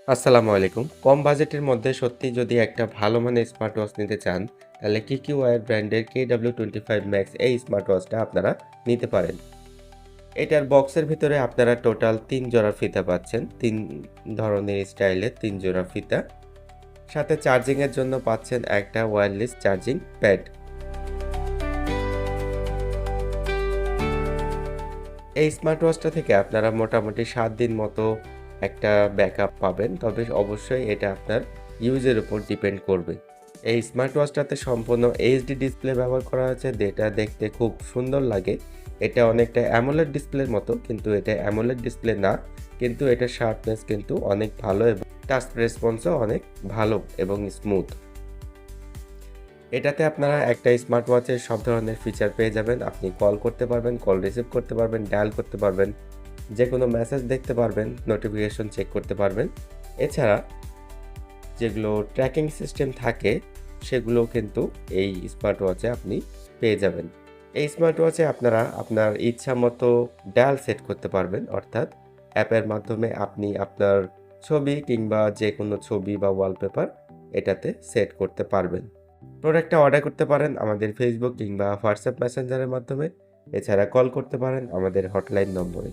আসসালামু আলাইকুম। কম বাজেটের মধ্যে সত্যি যদি একটা ভালো মানের স্মার্ট ওয়াচ নিতে চান, তাহলে কিকিওয়ার ব্র্যান্ডের KW25 Max এই স্মার্ট ওয়াচটা আপনারা নিতে পারেন। এটার বক্সের ভিতরে আপনারা টোটাল ৩ জোড়া ফিতা পাচ্ছেন। ৩ ধরনের স্টাইলের ৩ জোড়া ফিতা। সাথে চার্জিং এর জন্য পাচ্ছেন একটা ওয়্যারলেস চার্জিং প্যাড। এই স্মার্ট ওয়াচটা থেকে আপনারা মোটামুটি ৭ দিন মতো একটা ব্যাকআপ পাবেন। তবে অবশ্যই এটা আপনার ইউজের উপর ডিপেন্ড করবে। এই স্মার্ট ওয়াচটাতে সম্পূর্ণ এইচডি ডিসপ্লে ব্যবহার করা হয়েছে, যেটা দেখতে খুব সুন্দর লাগে। এটা অনেকটা অ্যামোলেড ডিসপ্লের মতো, কিন্তু এটা অ্যামোলেড ডিসপ্লে না। কিন্তু এটার শার্পনেস কিন্তু অনেক ভালো এবং টাচ রেসপন্সও অনেক ভালো এবং স্মুথ। এটাতে আপনারা একটা স্মার্ট ওয়াচের সব ধরনের ফিচার পেয়ে যাবেন। আপনি কল করতে পারবেন, কল রিসিভ করতে পারবেন, ডায়াল করতে পারবেন, যেকোনো মেসেজ দেখতে পারবেন, নোটিফিকেশন চেক করতে পারবেন। এছাড়া যেগুলো ট্র্যাকিং সিস্টেম থাকে, সেগুলোও কিন্তু এই স্মার্ট ওয়াচে আপনি পেয়ে যাবেন। এই স্মার্ট ওয়াচে আপনারা আপনার ইচ্ছামতো ডায়াল সেট করতে পারবেন। অর্থাৎ অ্যাপের মাধ্যমে আপনি আপনার ছবি কিংবা যেকোনো ছবি বা ওয়ালপেপার এটাতে সেট করতে পারবেন। প্রোডাক্টটা অর্ডার করতে পারেন আমাদের ফেসবুক কিংবা হোয়াটসঅ্যাপ মেসেঞ্জারের মাধ্যমে। এছাড়া কল করতে পারেন আমাদের হটলাইন নম্বরে।